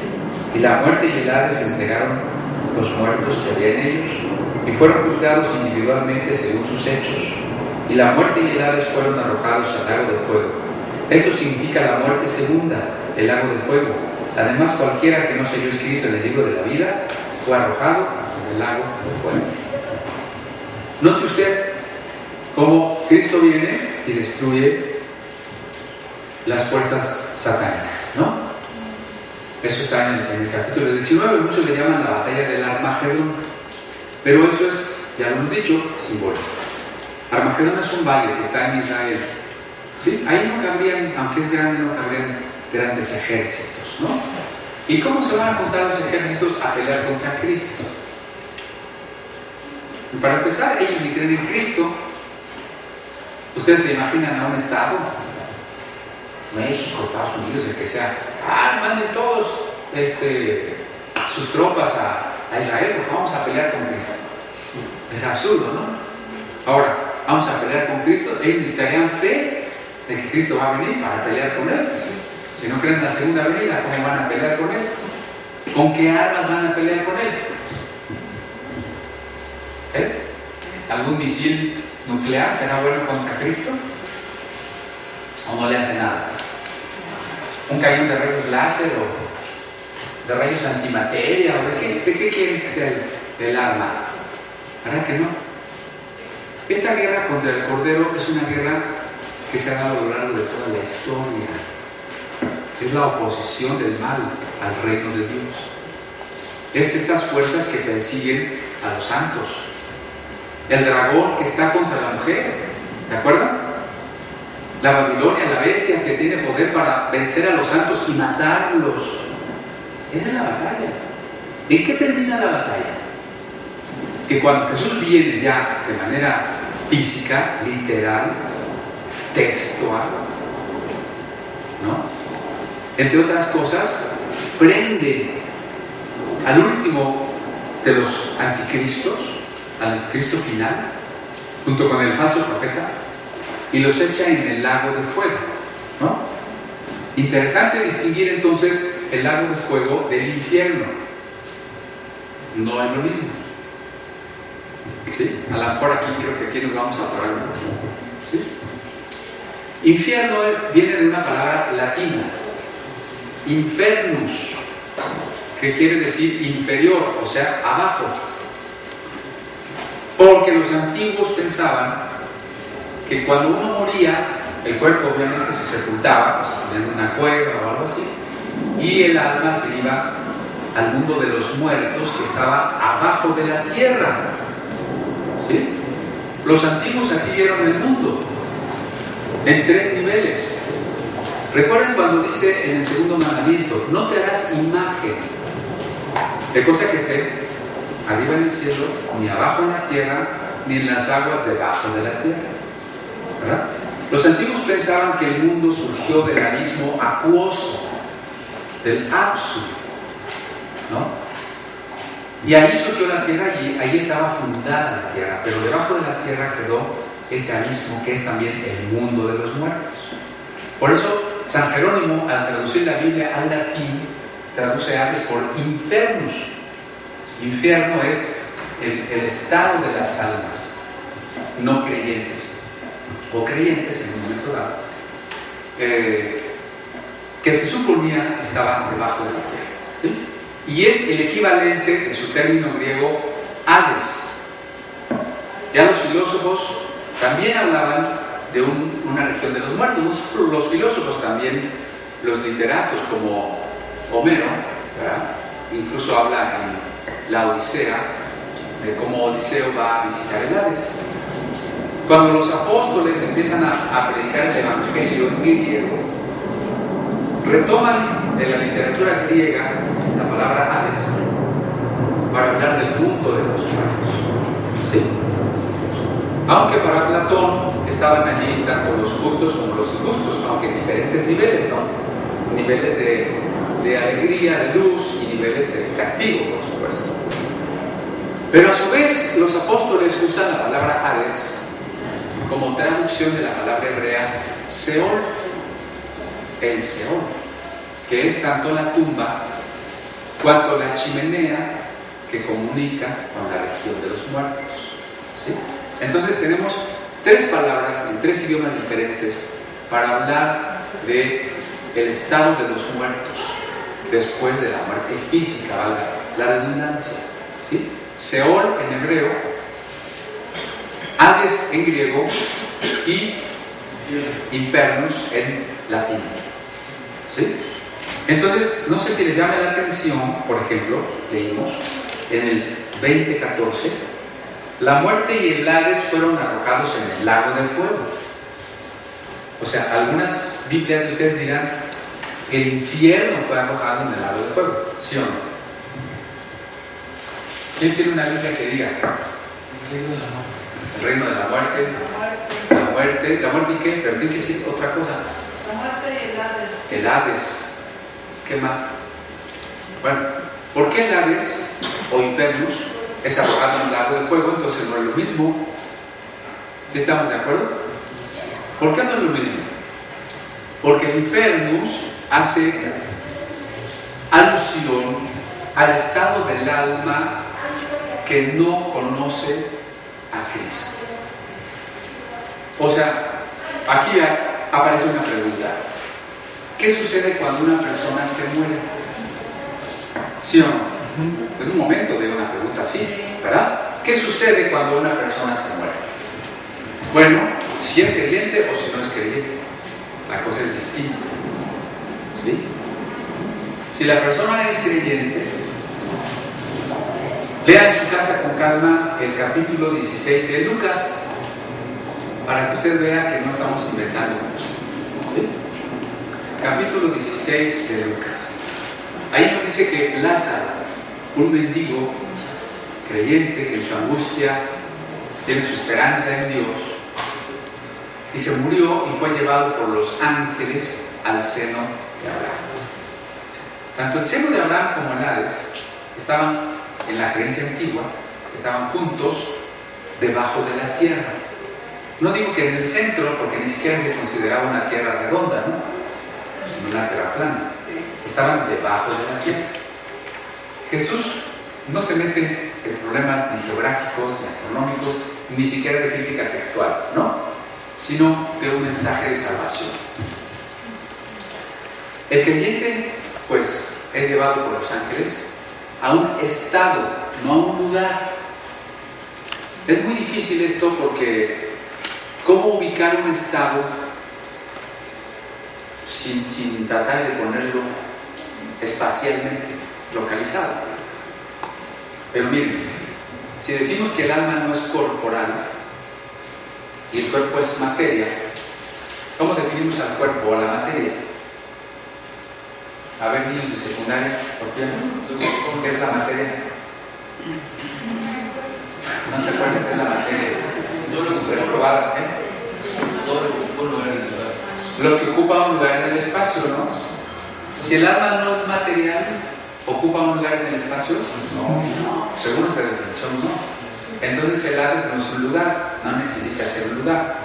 y la muerte y el Hades entregaron los muertos que había en ellos, y fueron juzgados individualmente según sus hechos. Y la muerte y el Hades fueron arrojados al lago de fuego. Esto significa la muerte segunda, el lago de fuego. Además, cualquiera que no se haya escrito en el libro de la vida fue arrojado en el lago de fuego. Note usted cómo Cristo viene y destruye las fuerzas satánicas, ¿no? Eso está en el capítulo 19, muchos le llaman la batalla del Armagedón, pero eso es, ya lo hemos dicho, simbólico. Armagedón es un valle que está en Israel, ¿sí? Ahí no cabrían, aunque es grande, no cabrían grandes ejércitos, ¿no? ¿Y cómo se van a juntar los ejércitos a pelear contra Cristo? Y para empezar, ellos ni creen en Cristo. Ustedes se imaginan a un estado, México, Estados Unidos, el que sea, manden todos sus tropas a Israel porque vamos a pelear con Cristo. Es absurdo, ¿no? Ahora, vamos a pelear con Cristo, ellos necesitarían fe de que Cristo va a venir para pelear con Él. Si no creen en la segunda venida, ¿cómo van a pelear con Él? ¿Con qué armas van a pelear con Él? ¿Algún misil nuclear será bueno contra Cristo? ¿O no le hace nada? ¿Un cañón de rayos láser o de rayos antimateria? ¿O de qué quieren que sea el arma? ¿Verdad que no? Esta guerra contra el Cordero es una guerra que se ha dado a lo largo de toda la historia. Es la oposición del mal al reino de Dios. Es estas fuerzas que persiguen a los santos. El dragón que está contra la mujer, ¿de acuerdo? La Babilonia, la bestia que tiene poder para vencer a los santos y matarlos. Esa es la batalla. ¿En qué termina la batalla? Que cuando Jesús viene ya de manera física, literal, textual, ¿no? Entre otras cosas, prende al último de los anticristos, al anticristo final, junto con el falso profeta, y los echa en el lago de fuego, ¿no? Interesante distinguir entonces el lago de fuego del infierno. No es lo mismo. ¿Sí? A lo mejor aquí creo que aquí nos vamos a atorar un poquito. ¿Sí? Infierno viene de una palabra latina, infernus, que quiere decir inferior, o sea, abajo. Porque los antiguos pensaban que cuando uno moría, el cuerpo obviamente se sepultaba, se ponía en una cueva o algo así, y el alma se iba al mundo de los muertos que estaba abajo de la tierra. ¿Sí? Los antiguos así vieron el mundo, en 3 niveles. Recuerden cuando dice en el segundo mandamiento: no te harás imagen de cosa que esté arriba en el cielo, ni abajo en la tierra, ni en las aguas debajo de la tierra. ¿Verdad? Los antiguos pensaban que el mundo surgió del abismo acuoso, del Apsu, ¿no? Y ahí surgió la tierra y ahí estaba fundada la tierra, pero debajo de la tierra quedó ese abismo que es también el mundo de los muertos. Por eso San Jerónimo, al traducir la Biblia al latín, traduce Hades por infernus. Infierno es el estado de las almas no creyentes, o creyentes en un momento dado, que se suponía estaban debajo de la tierra. ¿Sí? Y es el equivalente de su término griego Hades. Ya los filósofos también hablaban de una región de los muertos. Los filósofos también, los literatos como Homero, ¿verdad? Incluso habla en la Odisea de cómo Odiseo va a visitar el Hades. Cuando los apóstoles empiezan a predicar el Evangelio en griego, retoman de la literatura griega la palabra Hades para hablar del mundo de los muertos. ¿Sí? Aunque para Platón estaban allí tanto los justos como los injustos, aunque en diferentes niveles, ¿no? Niveles de alegría, de luz y niveles de castigo, por supuesto. Pero a su vez los apóstoles usan la palabra Hades como traducción de la palabra hebrea Seol, el Seol, que es tanto la tumba cuanto la chimenea que comunica con la región de los muertos. ¿Sí? Entonces tenemos 3 palabras en 3 idiomas diferentes para hablar de el estado de los muertos después de la muerte física, valga la redundancia. ¿Sí? Seol en hebreo, Hades en griego y infernus en latín. ¿Sí? Entonces, no sé si les llama la atención, por ejemplo, leímos en el 20:14, la muerte y el Hades fueron arrojados en el lago del fuego. O sea, algunas Biblias de ustedes dirán, el infierno fue arrojado en el lago del fuego, ¿sí o no? ¿Quién tiene una Biblia que diga? El reino de la muerte. ¿La muerte y qué? Pero tiene que decir otra cosa. La muerte y el Hades. El Hades. ¿Qué más? Bueno, ¿por qué el Hades o infernus es arrojado en el lago de fuego? Entonces no es lo mismo. ¿Sí estamos de acuerdo? ¿Por qué no es lo mismo? Porque el infernus hace alusión al estado del alma que no conoce a Cristo. O sea, aquí aparece una pregunta. ¿Qué sucede cuando una persona se muere? ¿Sí o no? Es un momento de una pregunta así, ¿verdad? ¿Qué sucede cuando una persona se muere? Bueno, si es creyente o si no es creyente, la cosa es distinta. ¿Sí? Si la persona es creyente, lea en su casa con calma el capítulo 16 de Lucas, para que usted vea que no estamos inventando mucho. ¿Sí? Capítulo 16 de Lucas. Ahí nos dice que Lázaro, un mendigo creyente que en su angustia tiene su esperanza en Dios, y se murió y fue llevado por los ángeles al seno de Abraham. Tanto el seno de Abraham como el Hades estaban, en la creencia antigua, estaban juntos debajo de la tierra. No digo que en el centro, porque ni siquiera se consideraba una tierra redonda, ¿no? Sino una tierra plana. Estaban debajo de la tierra. Jesús no se mete en problemas ni geográficos, ni astronómicos, ni siquiera de crítica textual, ¿no? Sino de un mensaje de salvación. El creyente, pues, es llevado por los ángeles a un estado, no a un lugar. Es muy difícil esto porque ¿cómo ubicar un estado sin tratar de ponerlo espacialmente localizado? Pero miren, si decimos que el alma no es corporal y el cuerpo es materia, ¿cómo definimos al cuerpo o a la materia? A ver, niños de secundaria, Sofía, ¿qué es la materia? ¿No te acuerdas qué es la materia? Reprobada, ¿eh? Lo que ocupa un lugar en el espacio, ¿no? Si el alma no es material, ¿ocupa un lugar en el espacio? No. Según esta definición, no. Entonces el Hades no es un lugar, no necesita ser un lugar.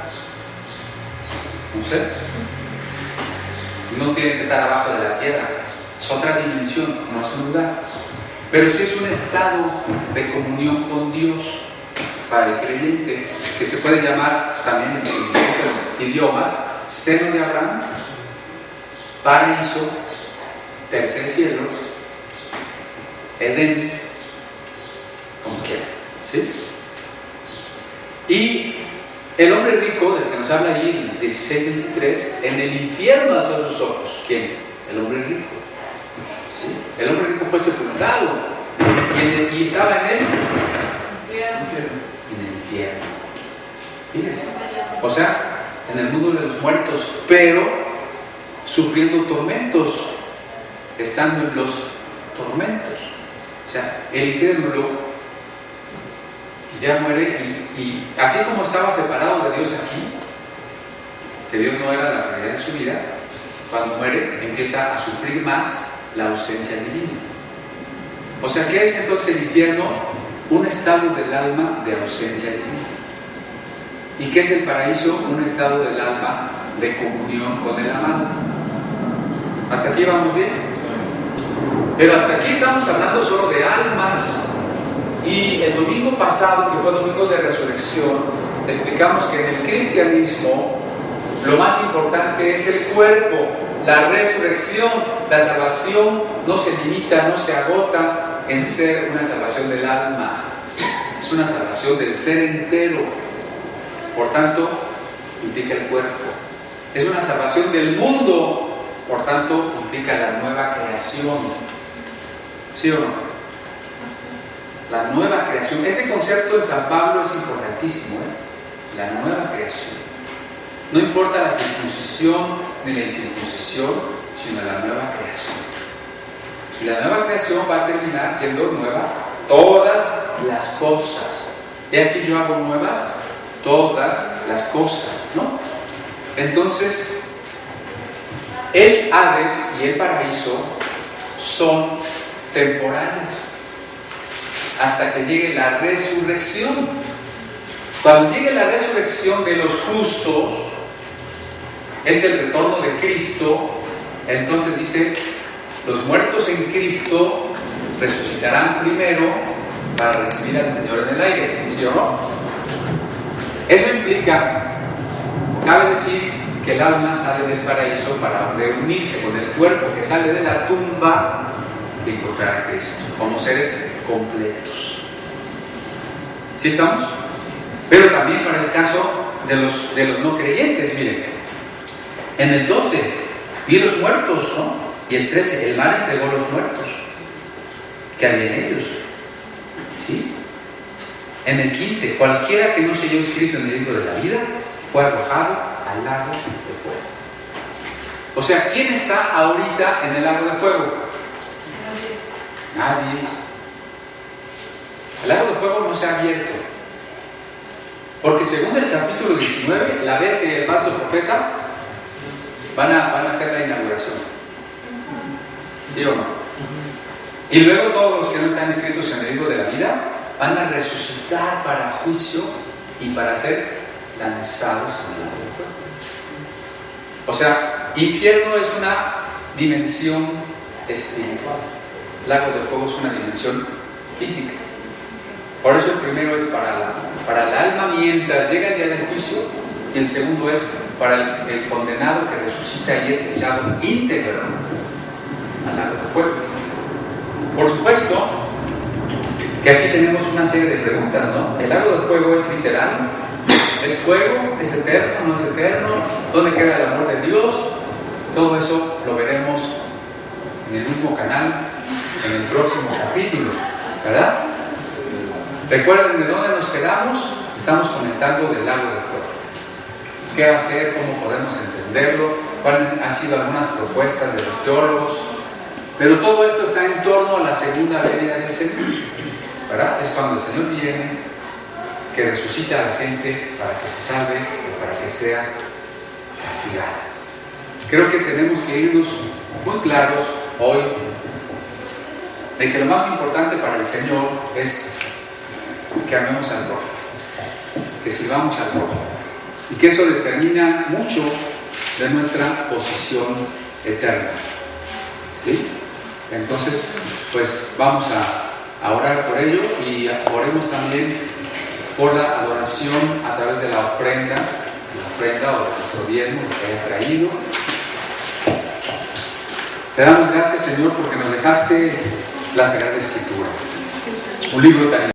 No sé. No tiene que estar abajo de la tierra. Es otra dimensión, no es un lugar. Pero sí es un estado de comunión con Dios para el creyente, que se puede llamar también en distintos idiomas: seno de Abraham, paraíso, tercer cielo, Edén, como quieran, ¿sí? Y el hombre rico, del que nos habla ahí en 16:23, en el infierno alzó sus ojos. ¿Quién? El hombre rico. ¿Sí? El hombre rico fue sepultado y estaba en el infierno. Fíjense. O sea, en el mundo de los muertos, pero sufriendo tormentos, estando en los tormentos. O sea, el incrédulo ya muere y así como estaba separado de Dios aquí, que Dios no era la prioridad de su vida, cuando muere empieza a sufrir más la ausencia divina. O sea, ¿qué es entonces el infierno? Un estado del alma de ausencia divina. ¿Y qué es el paraíso? Un estado del alma de comunión con el amado. ¿Hasta aquí vamos bien? Pero hasta aquí estamos hablando solo de almas. Y el domingo pasado, que fue domingo de resurrección, explicamos que en el cristianismo lo más importante es el cuerpo, la resurrección. La salvación no se limita, no se agota en ser una salvación del alma, es una salvación del ser entero. Por tanto, implica el cuerpo. Es una salvación del mundo, por tanto, implica la nueva creación. ¿Sí o no? La nueva creación. Ese concepto en San Pablo es importantísimo, ¿eh? La nueva creación. No importa la circuncisión ni la incircuncisión, sino la nueva creación. Y la nueva creación va a terminar siendo nueva todas las cosas. He aquí yo hago nuevas todas las cosas, ¿no? Entonces, el Hades y el paraíso son temporales hasta que llegue la resurrección. Cuando llegue la resurrección de los justos, es el retorno de Cristo. Entonces dice, los muertos en Cristo resucitarán primero para recibir al Señor en el aire, ¿sí o no? Eso implica, cabe decir, que el alma sale del paraíso para reunirse con el cuerpo que sale de la tumba y encontrar a Cristo como seres completos. ¿Sí estamos? Pero también para el caso de los no creyentes, miren, en el 12 vi los muertos, ¿no? Y el 13, el mar entregó los muertos que había en ellos, ¿sí? En el 15, cualquiera que no se haya escrito en el libro de la vida fue arrojado al lago de fuego. O sea, ¿quién está ahorita en el lago de fuego? Nadie. El lago de fuego no se ha abierto, porque según el capítulo 19, la bestia y el falso profeta van a hacer la inauguración. ¿Sí o no? Y luego todos los que no están inscritos en el libro de la vida van a resucitar para juicio y para ser lanzados en el lago de fuego. O sea, infierno es una dimensión espiritual. Lago de fuego es una dimensión física. Por eso el primero es para el alma mientras llega el día del juicio, y el segundo es para el condenado que resucita y es echado íntegro al lago de fuego. Por supuesto que aquí tenemos una serie de preguntas, ¿no? ¿El lago de fuego es literal? ¿Es fuego? ¿Es eterno? ¿No es eterno? ¿Dónde queda el amor de Dios? Todo eso lo veremos en el mismo canal, en el próximo capítulo, ¿verdad? Recuerden de dónde nos quedamos. Estamos comentando del lago de fuego. ¿Qué va a ser? ¿Cómo podemos entenderlo? ¿Cuáles han sido algunas propuestas de los teólogos? Pero todo esto está en torno a la segunda venida del Señor, ¿verdad? Es cuando el Señor viene, que resucita a la gente para que se salve y para que sea castigada. Creo que tenemos que irnos muy claros hoy de que lo más importante para el Señor es que amemos al prójimo, que sirvamos al prójimo, y que eso determina mucho de nuestra posición eterna. ¿Sí? Entonces, pues vamos a orar por ello y oremos también por la adoración a través de la ofrenda o de nuestro diezmo, lo que haya traído. Te damos gracias, Señor, porque nos dejaste la Sagrada Escritura, un libro tan